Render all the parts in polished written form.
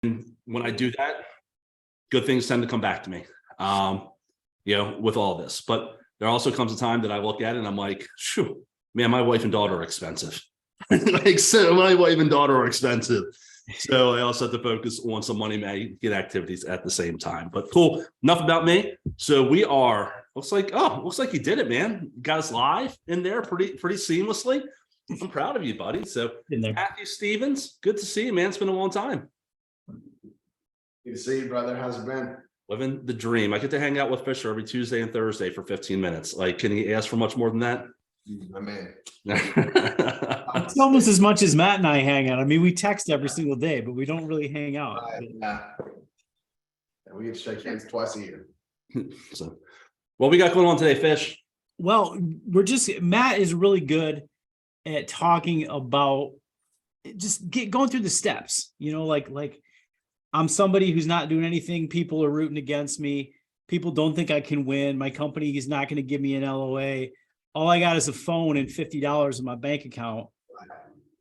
when I do that, good things tend to come back to me, with all this. But there also comes a time that I look at it and I'm like, shoo, man, my wife and daughter are expensive. So my wife and daughter are expensive. So I also have to focus on some money making activities at the same time. But cool, enough about me. So we are, looks like you did it, man. You got us live in there pretty seamlessly. I'm proud of you, buddy. So Matthew Stevens, good to see you, man. It's been a long time. Good to see you, brother. How's it been? Living the dream. I get to hang out with Fisher every Tuesday and Thursday for 15 minutes. Like, can he ask for much more than that? My man. It's almost as much as Matt and I hang out. I mean, we text every single day, but we don't really hang out. Yeah. We get to shake hands twice a year. So, what we got going on today, Fish? Well, Matt is really good at talking about just going through the steps, like I'm somebody who's not doing anything. People are rooting against me. People don't think I can win. My company is not going to give me an LOA. All I got is a phone and $50 in my bank account.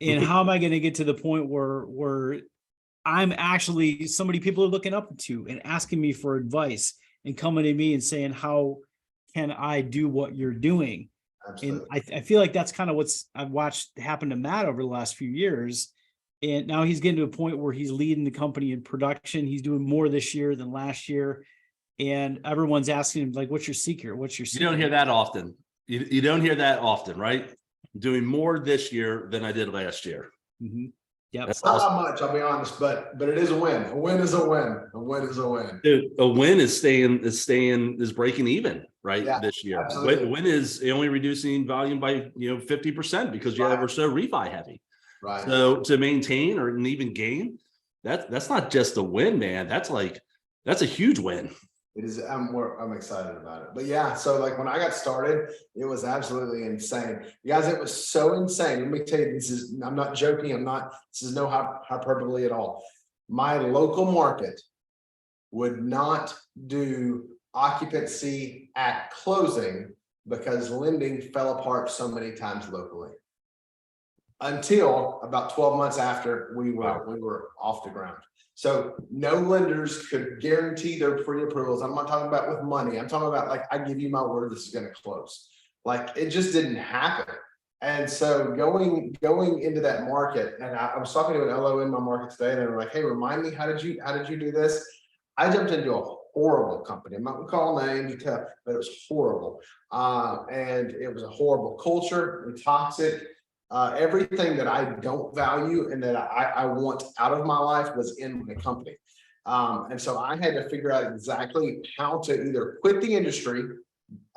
And how am I going to get to the point where I'm actually somebody people are looking up to and asking me for advice and coming to me and saying, how can I do what you're doing? Absolutely. And I feel like that's kind of what's I've watched happen to Matt over the last few years. And now he's getting to a point where he's leading the company in production. He's doing more this year than last year. And everyone's asking him, like, what's your secret? What's your secret? You don't hear that often. You don't hear that often, right? Doing more this year than I did last year. Mm-hmm. Yeah, that's not awesome. Much, I'll be honest, but it is a win. A win is a win. A win is a win. Dude, a win is breaking even, right? Yeah, this year. Absolutely. A win is only reducing volume by 50% because we're so refi heavy. Right. So to maintain or even gain, that's not just a win, man. That's a huge win. It is. I'm excited about it. But yeah, so like when I got started, it was absolutely insane. You guys, it was so insane. Let me tell you, I'm not joking. This is no hyperbole at all. My local market would not do occupancy at closing because lending fell apart so many times locally. Until about 12 months after we were off the ground. So no lenders could guarantee their pre-approvals. I'm not talking about with money. I'm talking about like, I give you my word, this is going to close. Like it just didn't happen. And so going into that market, and I was talking to an LO in my market today, and they were like, hey, remind me, how did you do this? I jumped into a horrible company. I'm not gonna call names, but it was horrible. And it was a horrible culture and toxic. Everything that I don't value and that I want out of my life was in my company. And so I had to figure out exactly how to either quit the industry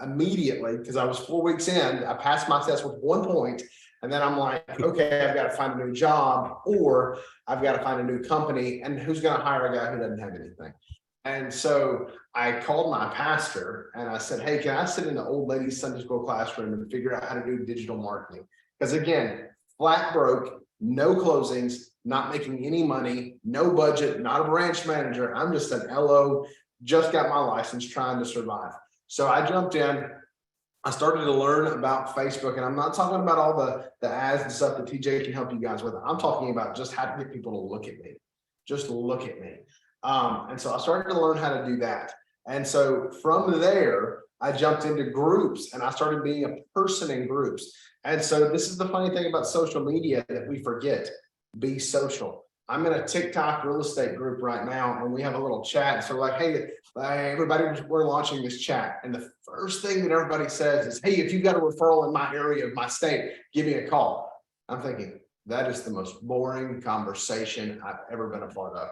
immediately, because I was 4 weeks in, I passed my test with 1 point, and then I'm like, okay, I've got to find a new job, or I've got to find a new company, and who's going to hire a guy who doesn't have anything? And so I called my pastor and I said, hey, can I sit in the old ladies Sunday school classroom and figure out how to do digital marketing? Because again, flat broke, no closings, not making any money, no budget, not a branch manager. I'm just an LO, just got my license, trying to survive. So I jumped in. I started to learn about Facebook, and I'm not talking about all the ads and stuff that TJ can help you guys with. I'm talking about just how to get people to look at me, just look at me. And so I started to learn how to do that. And so from there, I jumped into groups and I started being a person in groups. And so this is the funny thing about social media that we forget: be social. I'm in a TikTok real estate group right now, and we have a little chat. So like, hey, everybody, we're launching this chat. And the first thing that everybody says is, hey, if you've got a referral in my area of my state, give me a call. I'm thinking, that is the most boring conversation I've ever been a part of.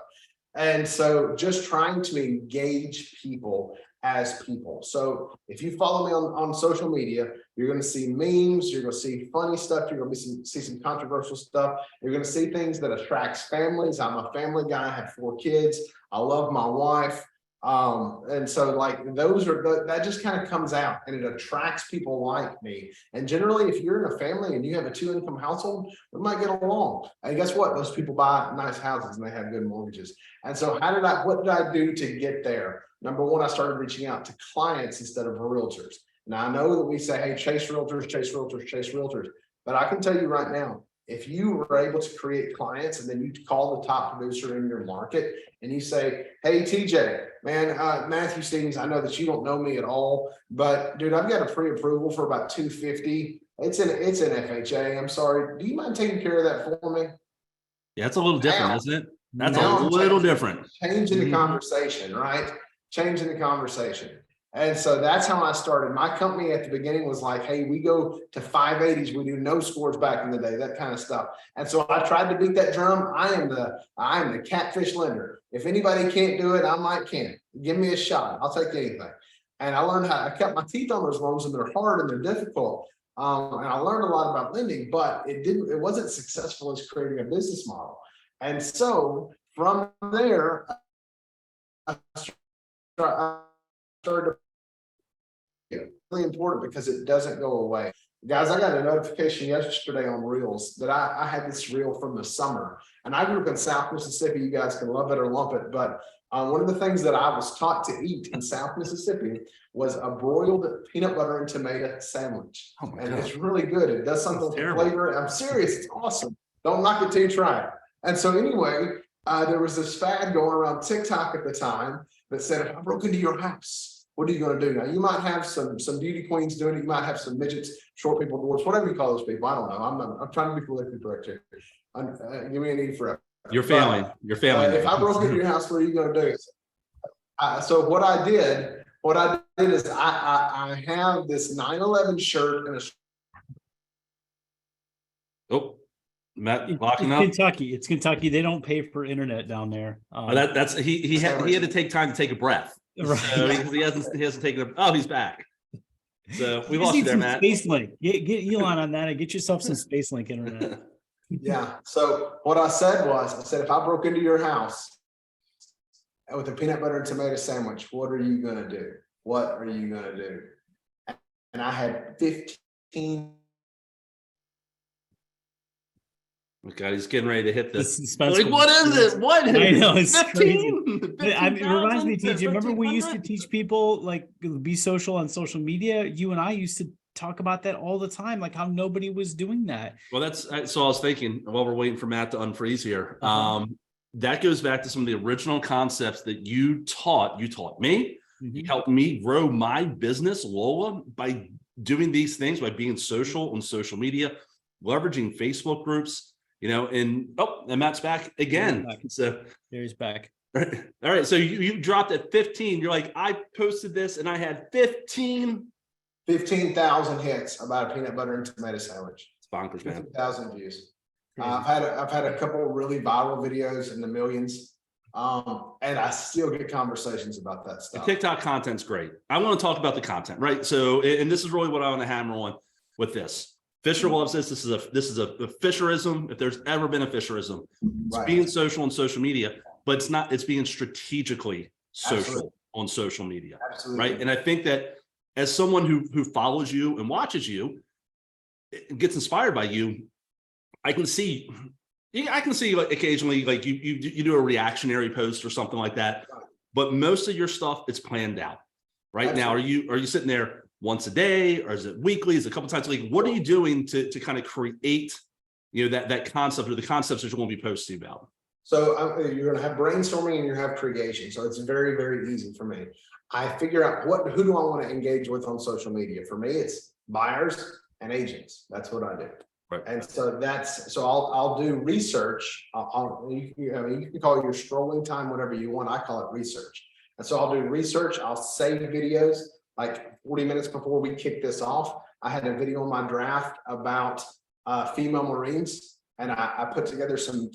And so just trying to engage people as people. So if you follow me on social media, you're going to see memes, you're going to see funny stuff, you're going to see some controversial stuff, you're going to see things that attracts families. I'm a family guy, I have 4 kids, I love my wife. And so like that just kind of comes out and it attracts people like me. And generally, if you're in a family and you have a 2-income household, we might get along. And guess what? Those people buy nice houses and they have good mortgages. And so what did I do to get there? Number one, I started reaching out to clients instead of realtors. Now I know that we say, hey, chase realtors, chase realtors, chase realtors. But I can tell you right now, if you were able to create clients and then you call the top producer in your market and you say, hey, TJ, man, Matthew Stevens, I know that you don't know me at all, but dude, I've got a pre-approval for about 250. It's an FHA. I'm sorry. Do you mind taking care of that for me? Yeah, it's a little different, Now- isn't it? That's now a I'm little changing- different. Changing the Mhm. conversation, right? Changing the conversation. And so that's how I started. My company at the beginning was like, hey, we go to 580s. We do no scores back in the day, that kind of stuff. And so I tried to beat that drum. I am the catfish lender. If anybody can't do it, I might can. Give me a shot. I'll take anything. And I learned how I cut my teeth on those loans, and they're hard and they're difficult. And I learned a lot about lending, but it wasn't successful as creating a business model. And so from there, I started really important because it doesn't go away. Guys, I got a notification yesterday on Reels that I had this reel from the summer, and I grew up in South Mississippi. You guys can love it or lump it, but one of the things that I was taught to eat in South Mississippi was a broiled peanut butter and tomato sandwich. Oh my And God. it's really good. It does something That's with terrible. flavor. I'm serious. It's awesome. Don't knock it till you try it. And so anyway, there was this fad going around TikTok at the time that said, if I broke into your house, what are you going to do? Now, you might have some beauty queens doing it. You might have some midgets, short people, dwarfs, whatever you call those people. I don't know. I'm trying to be politically correct here. Give me an E for it. You're failing. You're failing. If I broke into your house, what are you going to do? So what I did is I have this 9/11 shirt and a Oh, Matt It's locking up. Kentucky. It's Kentucky. They don't pay for internet down there. Oh, that's he had to take time to take a breath. Right. So he hasn't taken a. Oh, he's back. So we You just lost you need there, some Matt. Space Link. Get Elon on that and get yourself some Space Link internet. Yeah. So what I said, if I broke into your house with a peanut butter and tomato sandwich, what are you gonna do? What are you gonna do? And I had 15. Oh God, he's getting ready to hit The this. suspense Like, was- what is it? What? I know, it's 15? It reminds me, 15,000? TJ. Remember we used to 1,500? teach people like be social on social media. You and I used to talk about that all the time, like how nobody was doing that. Well, that's so. I was thinking while we're waiting for Matt to unfreeze here. Uh-huh. That goes back to some of the original concepts that you taught. You taught me. You Mhm. helped me grow my business, Lola, by doing these things, by being social on social media, leveraging Facebook groups. And Matt's back again. Back. So, There's back. all right. So you dropped at 15. You're like, I posted this and I had 15,000 hits about a peanut butter and tomato sandwich. It's bonkers, man. 15,000 views. Crazy. I've had a couple really viral videos in the millions, and I still get conversations about that The stuff. TikTok content's great. I want to talk about the content, right? So, and this is really what I want to hammer on with this. Fisher loves this. This is a fisherism. If there's ever been a fisherism, it's Right. being social on social media, but it's not. It's being strategically social Absolutely. on social media, Absolutely. right? And I think that as someone who follows you and watches you, gets inspired by you, I can see. I can see like occasionally, like you do a reactionary post or something like that, but most of your stuff it's planned out. Right now, are you sitting there once a day, or is it weekly? Is it a couple times a week? What are you doing to kind of create, that concept or the concepts that you want to be posting about? So you're going to have brainstorming and you have creation. So it's very, very easy for me. I figure out who do I want to engage with on social media. For me, it's buyers and agents. That's what I do. Right. And so I'll do research. You can call it your scrolling time, whatever you want. I call it research. And so I'll do research. I'll save videos. Like 40 minutes before we kick this off, I had a video in my draft about female Marines, and I put together some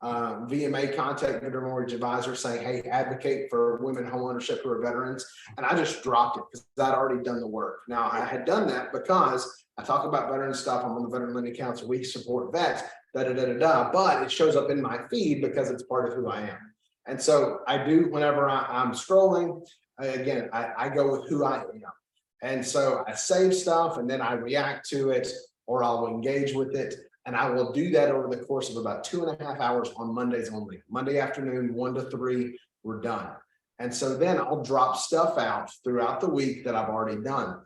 VMA contact, veteran mortgage advisor, saying, hey, advocate for women homeownership who are veterans. And I just dropped it because I'd already done the work. Now I had done that because I talk about veteran stuff. I'm on the Veteran Lending Council. We support vets, but it shows up in my feed because it's part of who I am. And so I do whenever I'm scrolling. Again, I go with who I am. And so I save stuff and then I react to it, or I'll engage with it. And I will do that over the course of about 2.5 hours on Mondays only. Monday afternoon, 1 to 3, we're done. And so then I'll drop stuff out throughout the week that I've already done.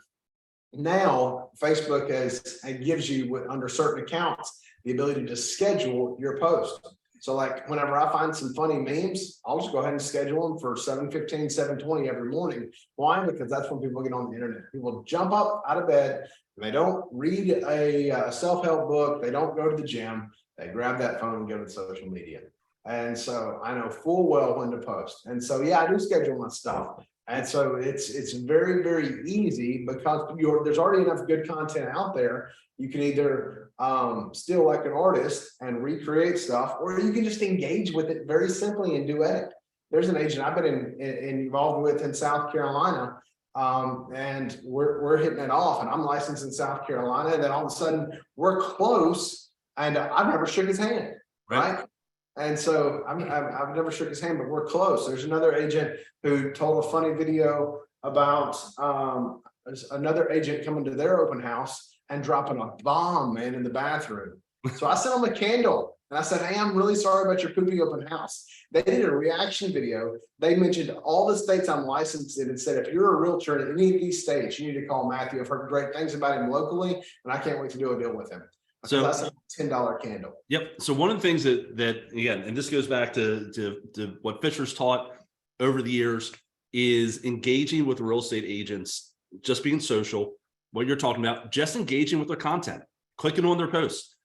Now, Facebook it gives you under certain accounts, the ability to schedule your post. So like whenever I find some funny memes, I'll just go ahead and schedule them for 7:15, 7:20 every morning. Why? Because that's when people get on the internet. People jump up out of bed and they don't read a self-help book. They don't go to the gym. They grab that phone and go to social media. And so I know full well when to post. And so, yeah, I do schedule my stuff. And so it's very, very easy because there's already enough good content out there. You can either still like an artist and recreate stuff, or you can just engage with it very simply and do edit. There's an agent I've been involved with in South Carolina, and we're hitting it off, and I'm licensed in South Carolina, and then all of a sudden we're close, and I've never shook his hand, right? And so I've never shook his hand, but we're close. There's another agent who told a funny video about another agent coming to their open house and dropping a bomb, man, in the bathroom. So I sent them a candle and I said, hey, I'm really sorry about your poopy open house. They did a reaction video. They mentioned all the states I'm licensed in and said, if you're a realtor in any of these states, you need to call Matthew. I've heard great things about him locally, and I can't wait to do a deal with him. So that's a $10 candle. Yep. So one of the things that again, and this goes back to what Fisher's taught over the years, is engaging with real estate agents, just being social, what you're talking about, just engaging with their content, clicking on their posts,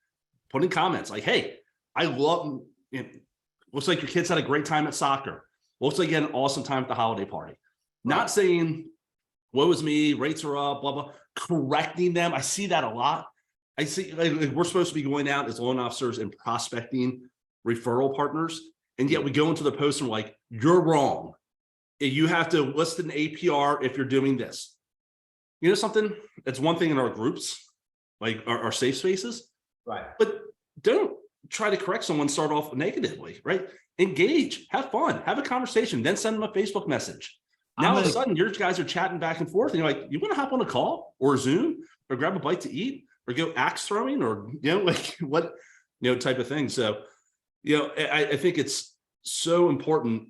putting comments like, hey, I love, looks like your kids had a great time at soccer. Looks like you had an awesome time at the holiday party. Not saying, woe is me, rates are up, blah, blah, correcting them. I see that a lot. I see, like, we're supposed to be going out as loan officers and prospecting referral partners. And yet we go into the post and we're like, you're wrong. You have to list an APR if you're doing this. You know something? It's one thing in our groups, like our safe spaces. Right. But don't try to correct someone, start off negatively, right? Engage, have fun, have a conversation, then send them a Facebook message. Now all of a sudden, your guys are chatting back and forth, and you're like, you want to hop on a call or Zoom or grab a bite to eat or go axe throwing or, like what, type of thing. So, I think it's so important.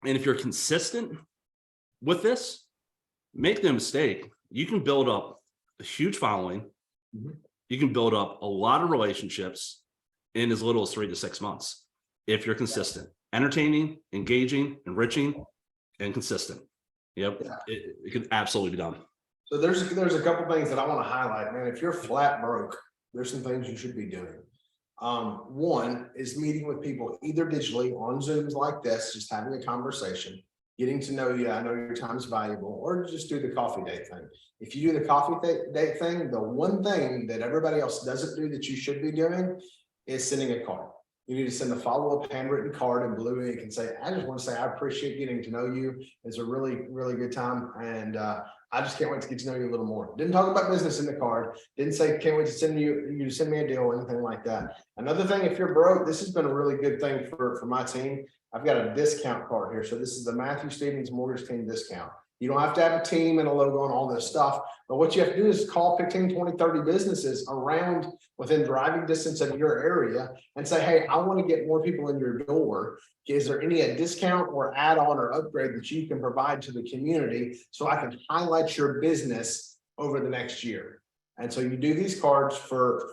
And if you're consistent with this, make no mistake, you can build up a huge following. Mm-hmm. You can build up a lot of relationships in as little as 3 to 6 months if you're consistent, entertaining, engaging, enriching, and consistent. Yep, yeah. It can absolutely be done. So there's a couple things that I want to highlight, man. If you're flat broke, there's some things you should be doing. One is meeting with people either digitally on Zooms like this, just having a conversation, getting to know you. I know your time is valuable, or just do the coffee date thing. If you do the coffee date thing, the one thing that everybody else doesn't do that you should be doing is sending a card. You need to send a follow-up handwritten card in blue ink and say, I just want to say, I appreciate getting to know you. It's a really, really good time. And I just can't wait to get to know you a little more. Didn't talk about business in the card. Didn't say, can't wait to send you to send me a deal or anything like that. Another thing, if you're broke, this has been a really good thing for my team. I've got a discount card here. So this is the Matthew Stevens Mortgage Team discount. You don't have to have a team and a logo and all this stuff, but what you have to do is call 15, 20, 30 businesses around within driving distance of your area and say, hey, I want to get more people in your door. Is there any discount or add-on or upgrade that you can provide to the community so I can highlight your business over the next year? And so you do these cards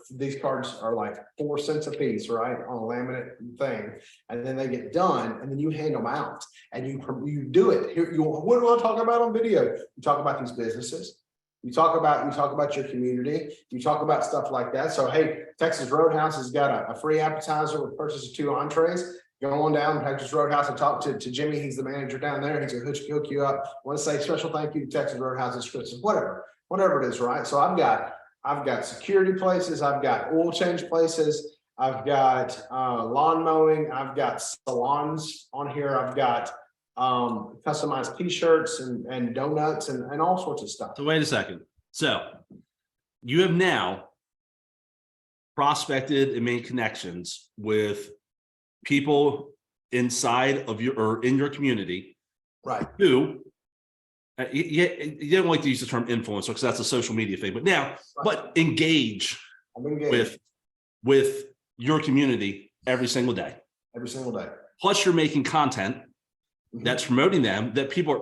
these cards are like 4 cents a piece, right? On a laminate thing. And then they get done and then you hand them out and you do it. What do I talk about on video? You talk about these businesses. You talk about your community. You talk about stuff like that. So, hey, Texas Roadhouse has got a free appetizer with purchase of 2 entrees. Go on down to Texas Roadhouse and talk to Jimmy. He's the manager down there. He's going to hook you up. I want to say special thank you to Texas Roadhouse and Scripts, whatever it is, right? So I've got security places. I've got oil change places. I've got lawn mowing. I've got salons on here. I've got customized t-shirts and donuts and all sorts of stuff. So wait a second. So you have now prospected and made connections with people inside of in your community, right? Who you don't like to use the term influencer because that's a social media thing, but now, right. But engage with your community every single day. Plus, you're making content that's promoting them that people are,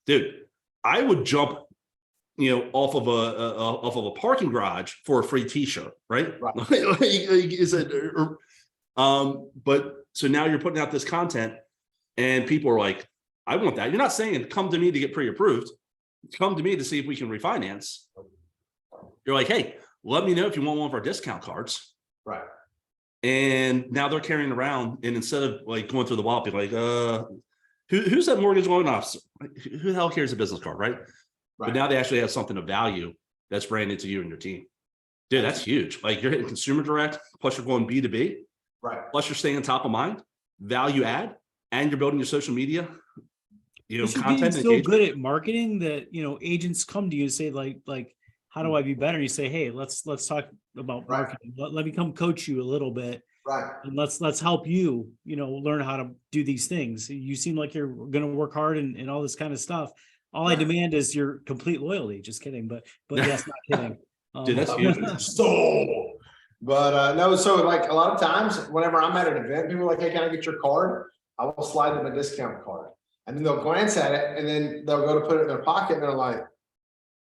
dude. I would jump off of a parking garage for a free t-shirt, right? Right. Is it, but so now you're putting out this content and people are like, I want that. You're not saying come to me to get pre-approved. Come to me to see if we can refinance. You're like, hey, let me know if you want one of our discount cards. Right. And now they're carrying around, and instead of like going through the wall, be like, who's that mortgage loan officer? Who the hell carries a business card, right? But now they actually have something of value that's branded to you and your team. Dude, that's huge. Like you're hitting consumer direct, plus you're going B2B, Right. plus you're staying top of mind, value add, and you're building your social media, content. So good at marketing that, agents come to you and say like, how do I be better? And you say, hey, let's talk about marketing. Let me come coach you a little bit. Right. And let's help you, learn how to do these things. You seem like you're going to work hard and all this kind of stuff. All I demand is your complete loyalty. Just kidding. But yes, not kidding. Dude, that's huge. But no, so like a lot of times whenever I'm at an event, people are like, hey, can I get your card? I will slide them a discount card. And then they'll glance at it and then they'll go to put it in their pocket and they're like,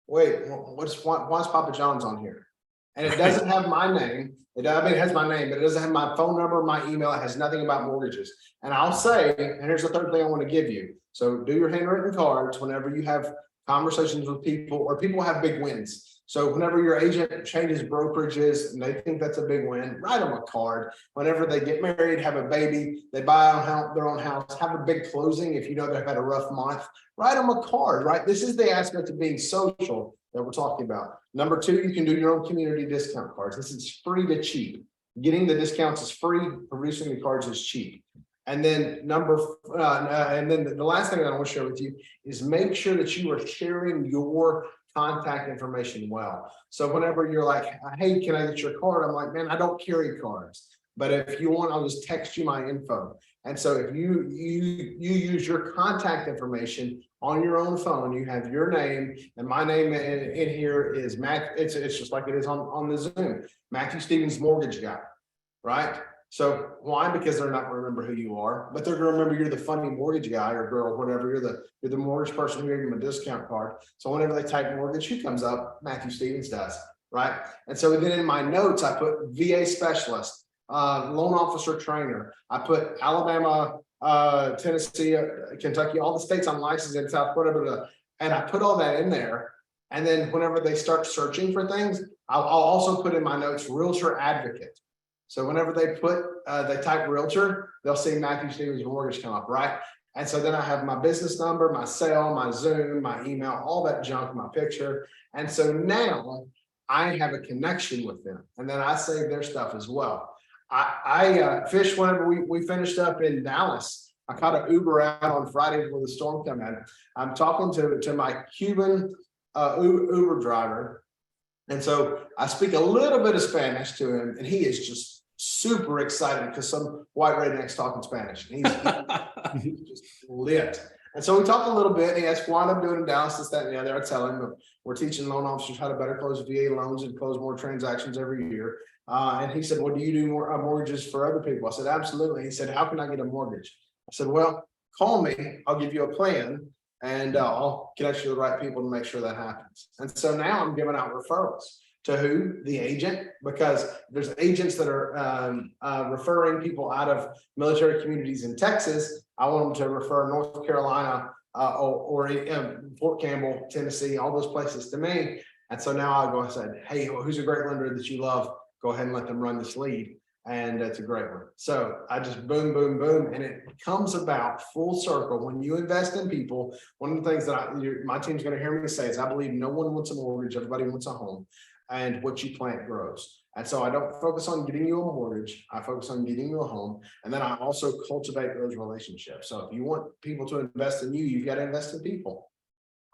wait, why is Papa John's on here? And it doesn't have my name. It has my name, but it doesn't have my phone number, my email. It has nothing about mortgages. And I'll say, and here's the third thing I want to give you. So do your handwritten cards whenever you have conversations with people or people have big wins. So whenever your agent changes brokerages and they think that's a big win, write them a card. Whenever they get married, have a baby, they buy their own house, have a big closing. If you know they've had a rough month, write them a card, right? This is the aspect of being social that we're talking about. Number two, you can do your own community discount cards. This is free to cheap. Getting the discounts is free. Producing the cards is cheap. And then the last thing that I want to share with you is make sure that you are sharing your contact information well. So whenever you're like, hey, can I get your card? I'm like, man, I don't carry cards. But if you want, I'll just text you my info. And so if you use your contact information on your own phone, you have your name and my name in here is Matt. It's just like it is on the Zoom, Matthew Stevens Mortgage Guy, right? So why? Because they're not going to remember who you are, but they're going to remember you're the funny mortgage guy or girl, whatever. You're the mortgage person who gave them a discount card. So whenever they type mortgage, who comes up? Matthew Stevens does, right? And so then in my notes, I put VA specialist, loan officer trainer. I put Alabama, Tennessee, Kentucky, all the states I'm licensed in, South Florida, and I put all that in there. And then whenever they start searching for things, I'll also put in my notes, realtor advocate. So whenever they type realtor, they'll see Matthew Stevens Mortgage come up, right? And so then I have my business number, my cell, my Zoom, my email, all that junk, my picture. And so now I have a connection with them. And then I save their stuff as well. I fished whenever we finished up in Dallas. I caught an Uber out on Friday before the storm came in. I'm talking to my Cuban Uber driver. And so I speak a little bit of Spanish to him, and he is just super excited because some white redneck's talking Spanish. And he's just lit. And so we talked a little bit. And he asked what I'm doing in Dallas, this, that, and the other. I tell him we're teaching loan officers how to better close VA loans and close more transactions every year. And he said, well, do you do more mortgages for other people? I said, absolutely. He said, how can I get a mortgage? I said, well, call me. I'll give you a plan. And I'll connect you to the right people to make sure that happens. And so now I'm giving out referrals to who? The agent, because there's agents that are referring people out of military communities in Texas. I want them to refer North Carolina or Fort Campbell, Tennessee, all those places to me. And so now I go and say, hey, who's a great lender that you love? Go ahead and let them run this lead. And it's a great one. So I just boom, boom, boom. And it comes about full circle. When you invest in people, one of the things that my team's going to hear me say is I believe no one wants a mortgage. Everybody wants a home. And what you plant grows. And so I don't focus on getting you a mortgage. I focus on getting you a home. And then I also cultivate those relationships. So if you want people to invest in you, you've got to invest in people.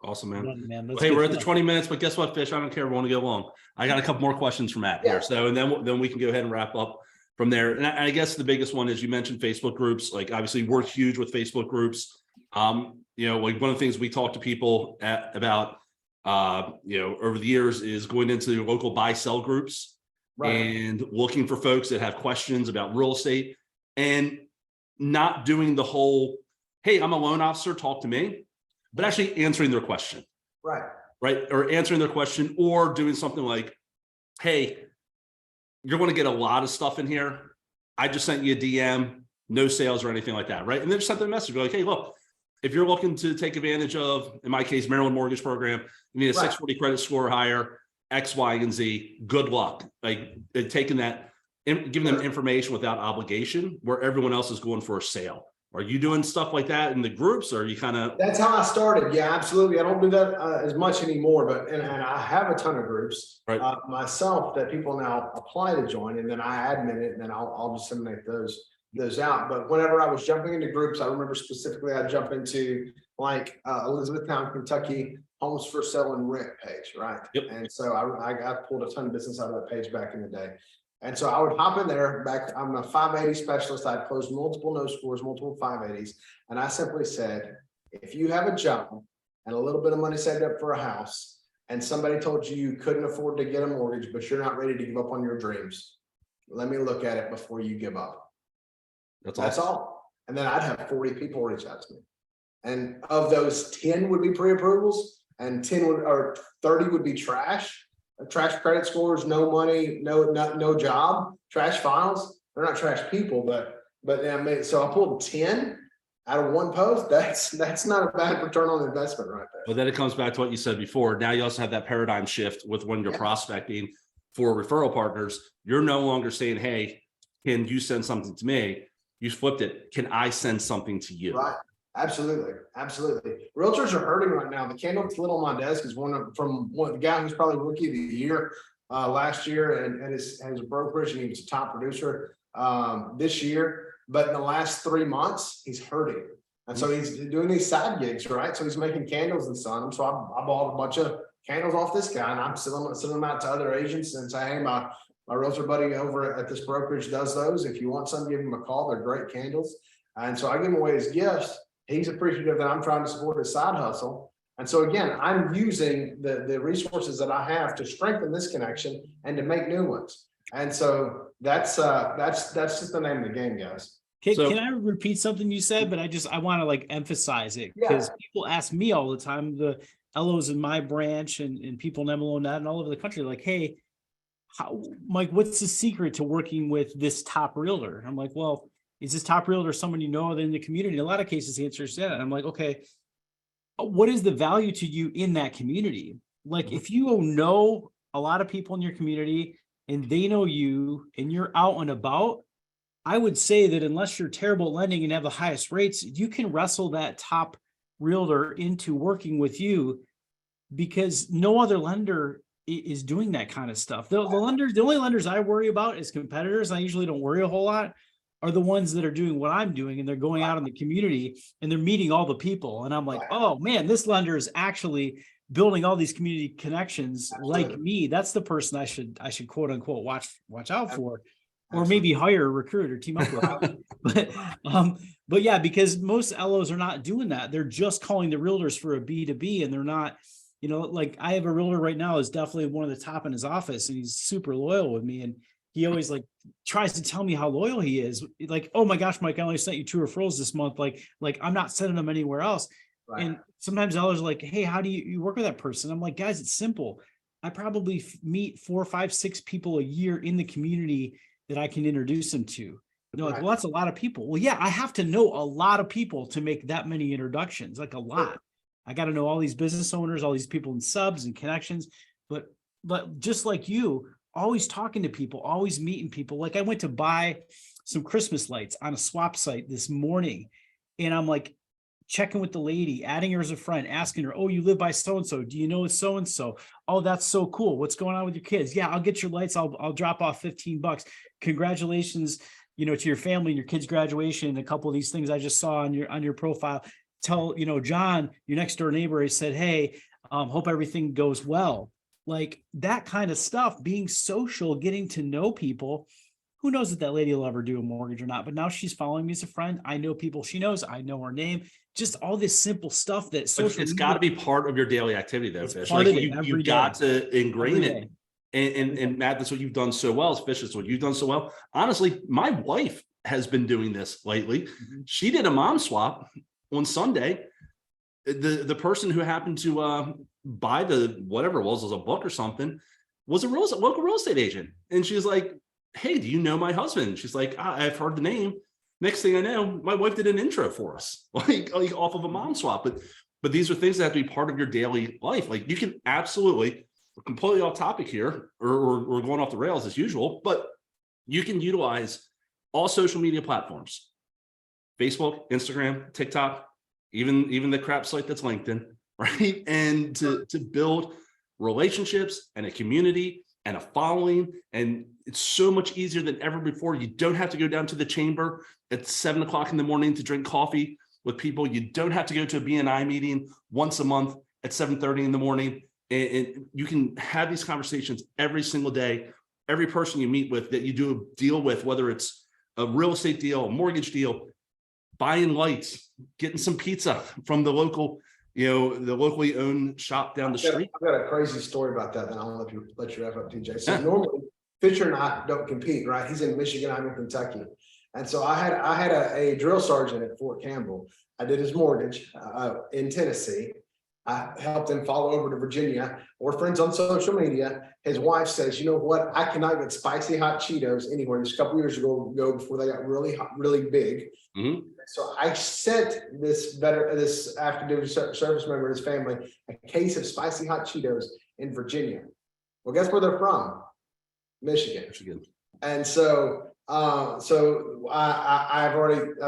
Awesome, man. Well, hey, we're at the 20 minutes, but guess what, Fish? I don't care if we want to go long. I got a couple more questions from Matt here. So, and then we can go ahead and wrap up from there. And I guess the biggest one is you mentioned Facebook groups. Like obviously we're huge with Facebook groups. Like one of the things we talk to people about, over the years is going into local buy sell groups and looking for folks that have questions about real estate and not doing the whole, hey, I'm a loan officer, talk to me, but actually answering their question. right? Or answering their question, or doing something like, hey, you're going to get a lot of stuff in here. I just sent you a DM, no sales or anything like that, right? And then just sent them a message, like, hey, look, if you're looking to take advantage of, in my case, Maryland Mortgage Program, you need a 640 credit score higher, X, Y, and Z. Good luck. Like taking that, giving them information without obligation, where everyone else is going for a sale. Are you doing stuff like that in the groups, or are you kind of? That's how I started. Yeah, absolutely. I don't do that as much anymore, but and I have a ton of groups myself that people now apply to join, and then I admin it, and then I'll disseminate those out. But whenever I was jumping into groups, I remember specifically I'd jump into like Elizabethtown, Kentucky homes for sale and rent page, right? Yep. And so I pulled a ton of business out of that page back in the day. And so I would hop in there back. I'm a 580 specialist. I'd closed multiple no scores, multiple 580s. And I simply said, if you have a job and a little bit of money saved up for a house, and somebody told you you couldn't afford to get a mortgage, but you're not ready to give up on your dreams, let me look at it before you give up. That's all. And then I'd have 40 people reach out to me. And of those, 10 would be pre-approvals and 30 would be trash credit scores, no money, no job, trash files. They're not trash people, but so I pulled 10 out of one post. That's not a bad return on investment right there. But then it comes back to what you said before. Now you also have that paradigm shift with when you're prospecting for referral partners. You're no longer saying, hey, can you send something to me? You flipped it. Can I send something to you? Right. Absolutely. Realtors are hurting right now. The candle that's lit on my desk is the guy who's probably rookie of the year last year and his brokerage, and he was a top producer this year. But in the last 3 months, he's hurting. And so he's doing these side gigs, right? So he's making candles and selling them. So I bought a bunch of candles off this guy, and I'm sending them out to other agents and say, hey, my realtor buddy over at this brokerage does those. If you want some, give him a call. They're great candles. And so I give him away his gifts. He's appreciative that I'm trying to support his side hustle. And so again, I'm using the resources that I have to strengthen this connection and to make new ones. And so that's just the name of the game, guys. Can I repeat something you said? But I want to like emphasize it, because people ask me all the time, the LOs in my branch and people in MLO and all over the country, like, hey, Mike, what's the secret to working with this top realtor? I'm like, well, is this top realtor someone you know in the community? In a lot of cases, the answer is yeah. I'm like, okay, what is the value to you in that community? Like, if you know a lot of people in your community and they know you and you're out and about, I would say that unless you're terrible at lending and have the highest rates, you can wrestle that top realtor into working with you, because no other lender is doing that kind of stuff. The only lenders I worry about as competitors, I usually don't worry a whole lot, are the ones that are doing what I'm doing, and they're going out in the community and they're meeting all the people. And I'm like, oh man, this lender is actually building all these community connections. Absolutely. Like me. That's the person I should quote unquote watch out for, or maybe hire a recruiter, team up with. But yeah, because most LOs are not doing that. They're just calling the realtors for a B2B, and they're not, like I have a realtor right now is definitely one of the top in his office, and he's super loyal with me. And he always like tries to tell me how loyal he is. Like, oh my gosh, Mike, I only sent you 2 referrals this month. Like I'm not sending them anywhere else. Right. And sometimes others are like, hey, how do you work with that person? I'm like, guys, it's simple. I probably meet 4, 5, 6 people a year in the community that I can introduce them to. Like, well, that's a lot of people. Well, yeah, I have to know a lot of people to make that many introductions, like a lot. I got to know all these business owners, all these people in subs and connections, but just like you, always talking to people, always meeting people. Like I went to buy some Christmas lights on a swap site this morning, and I'm like checking with the lady, adding her as a friend, asking her, oh, you live by so-and-so. Do you know it's so-and-so? Oh, that's so cool. What's going on with your kids? Yeah, I'll get your lights. I'll drop off $15. Congratulations, to your family and your kids' graduation. And a couple of these things I just saw on your profile. Tell, John, your next door neighbor, I said, hey, hope everything goes well. Like that kind of stuff, being social, getting to know people. Who knows if that lady will ever do a mortgage or not, but now she's following me as a friend. I know people she knows. I know her name. Just all this simple stuff that social. It's got to be part of your daily activity, though, Fish. Like you got to ingrain it. And Matt, that's what you've done so well. Fish, that's what you've done so well. Honestly, my wife has been doing this lately. Mm-hmm. She did a mom swap on Sunday. The person who happened to buy the whatever it was a book or something, was a local real estate agent. And she's like, hey, do you know my husband? She's like, I've heard the name. Next thing I know, my wife did an intro for us, like off of a mom swap. But these are things that have to be part of your daily life. Like you can absolutely, we're completely off topic here, or we're going off the rails as usual, but you can utilize all social media platforms, Facebook, Instagram, TikTok, even the crap site that's LinkedIn, right? And to build relationships and a community and a following. And it's so much easier than ever before. You don't have to go down to the chamber at 7 o'clock in the morning to drink coffee with people. You don't have to go to a BNI meeting once a month at 7:30 in the morning. And you can have these conversations every single day. Every person you meet with that you do a deal with, whether it's a real estate deal, a mortgage deal, buying lights, getting some pizza from the local, the locally owned shop down the street. I've got a crazy story about that. Then I'll let you wrap up, TJ. So normally Fisher and I don't compete, right? He's in Michigan, I'm in Kentucky. And so I had a drill sergeant at Fort Campbell. I did his mortgage in Tennessee. I helped him follow over to Virginia. We're friends on social media. His wife says, you know what? I cannot get spicy hot Cheetos anywhere. Just a couple years ago before they got really hot, really big. Mm-hmm. So I sent this active duty service member and his family a case of spicy hot Cheetos in Virginia. Well, guess where they're from? Michigan. And so I've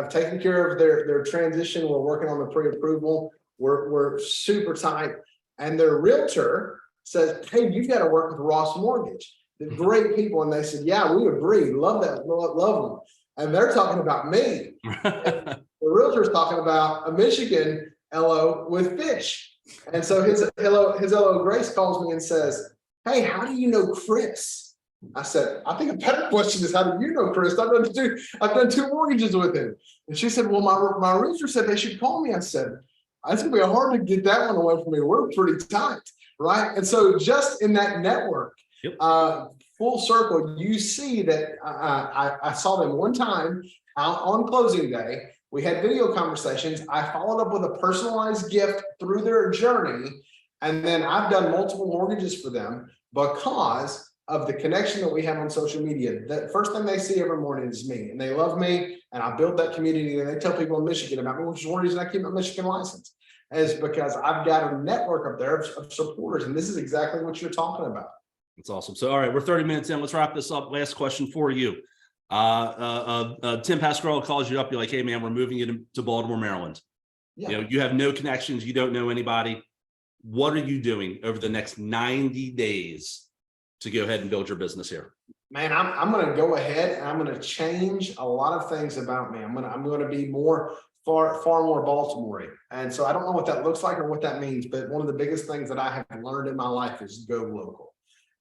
taken care of their transition. We're working on the pre-approval. We're super tight. And their realtor says, hey, you've got to work with Ross Mortgage. They're great people. And they said, yeah, we agree. Love that. Love them. And they're talking about me. The realtor's talking about a Michigan LO with Fish. And so his LO Grace calls me and says, hey, how do you know Chris? I said, I think a better question is, how do you know Chris? I've done two mortgages with him. And she said, well, my realtor said they should call me. I said, it's gonna be hard to get that one away from me. We're pretty tight, right? And so just in that network, yep. Full circle, you see that I saw them one time out on closing day. We had video conversations. I followed up with a personalized gift through their journey. And then I've done multiple mortgages for them because of the connection that we have on social media. The first thing they see every morning is me, and they love me. And I build that community, and they tell people in Michigan about me, which is one reason I keep my Michigan license, is because I've got a network up there of supporters. And this is exactly what you're talking about. That's awesome. So, all right, we're 30 minutes in. Let's wrap this up. Last question for you. Tim Pasquarello calls you up. You're like, hey, man, we're moving you to Baltimore, Maryland. Yeah. You have no connections. You don't know anybody. What are you doing over the next 90 days to go ahead and build your business here? Man, I'm going to go ahead and I'm going to change a lot of things about me. I'm going to be far more Baltimore-y. And so I don't know what that looks like or what that means, but one of the biggest things that I have learned in my life is go local.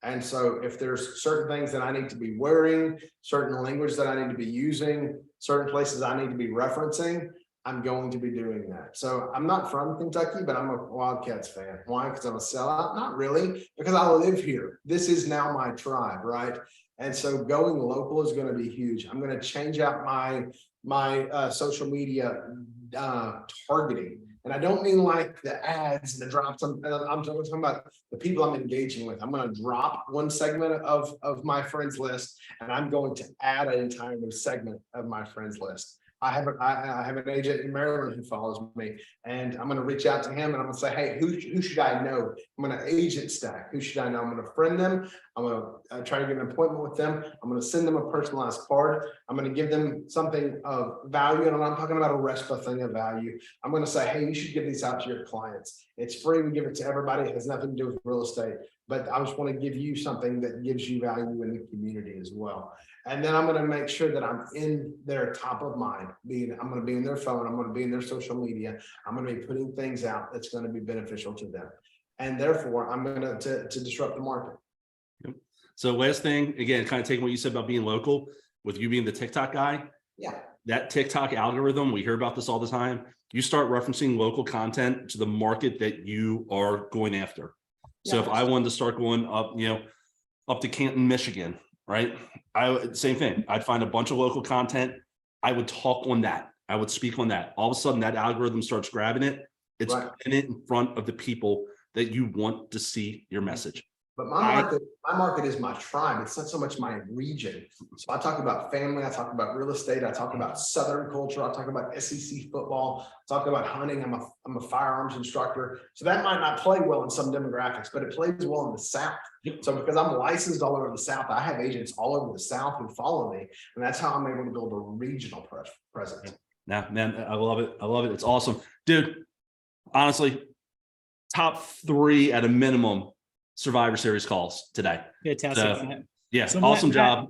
And so if there's certain things that I need to be wearing, certain language that I need to be using, certain places I need to be referencing, I'm going to be doing that. So I'm not from Kentucky, but I'm a Wildcats fan. Why? Because I'm a sellout? Not really, because I live here. This is now my tribe, right? And so going local is going to be huge. I'm going to change out my social media targeting. And I don't mean like the ads and the drops. I'm talking about the people I'm engaging with. I'm going to drop one segment of my friends list, and I'm going to add an entire new segment of my friends list. I have an agent in Maryland who follows me, and I'm going to reach out to him and I'm going to say, hey, who should I know? I'm going to agent stack. Who should I know? I'm going to friend them. I'm going to try to get an appointment with them. I'm going to send them a personalized card. I'm going to give them something of value. And I'm talking about a RESPA thing of value. I'm going to say, hey, you should give these out to your clients. It's free. We give it to everybody. It has nothing to do with real estate. But I just want to give you something that gives you value in the community as well. And then I'm going to make sure that I'm in their top of mind. I'm going to be in their phone. I'm going to be in their social media. I'm going to be putting things out that's going to be beneficial to them. And therefore, I'm going to disrupt the market. Yep. So last thing, again, kind of taking what you said about being local, with you being the TikTok guy. Yeah. That TikTok algorithm, we hear about this all the time. You start referencing local content to the market that you are going after. So if I wanted to start going up, up to Canton, Michigan, right? Same thing. I'd find a bunch of local content. I would talk on that. I would speak on that. All of a sudden that algorithm starts grabbing it. It's putting it in front of the people that you want to see your message. But my market is my tribe. It's not so much my region. So I talk about family, I talk about real estate, I talk about Southern culture, I talk about SEC football, I talk about hunting. I'm a firearms instructor. So that might not play well in some demographics, but it plays well in the South. So because I'm licensed all over the South, I have agents all over the South who follow me, and that's how I'm able to build a regional presence. Now, man, I love it. I love it. It's awesome, dude. Honestly, top 3 at a minimum Survivor Series calls today. Fantastic. Yeah, So awesome job.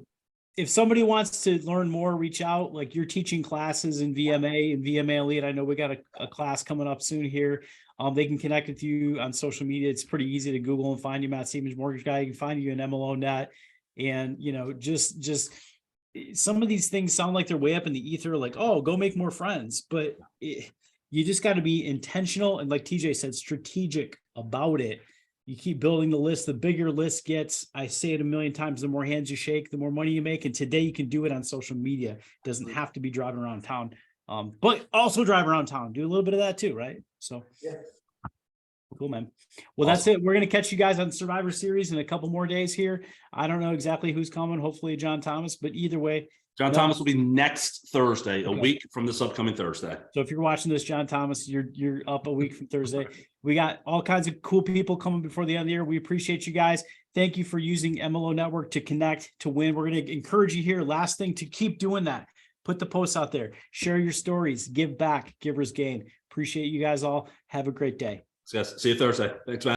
If somebody wants to learn more, reach out. Like, you're teaching classes in VMA and VMA Elite. I know we got a class coming up soon here. They can connect with you on social media. It's pretty easy to Google and find you, Matt Stevens Mortgage Guy. You can find you in MLO Net. And, you know, just some of these things sound like they're way up in the ether, like, oh, go make more friends. But you just got to be intentional. And like TJ said, strategic about it. You keep building the list. The bigger list gets, I say it a million times, the more hands you shake, the more money you make. And today you can do it on social media. It doesn't have to be driving around town, but also drive around town. Do a little bit of that too, right? So Yeah. Cool, man. Well, that's it. We're going to catch you guys on Survivor Series in a couple more days here. I don't know exactly who's coming. Hopefully John Thomas, but either way, John Thomas will be next Thursday, a Okay. week from this upcoming Thursday. so if you're watching this, John Thomas, you're up a week from Thursday. We got all kinds of cool people coming before the end of the year. We appreciate you guys. Thank you for using MLO Network to connect, to win. We're going to encourage you here. Last thing, to keep doing that. Put the posts out there. Share your stories. Give back. Givers gain. Appreciate you guys all. Have a great day. Guys, see you Thursday. Thanks, man.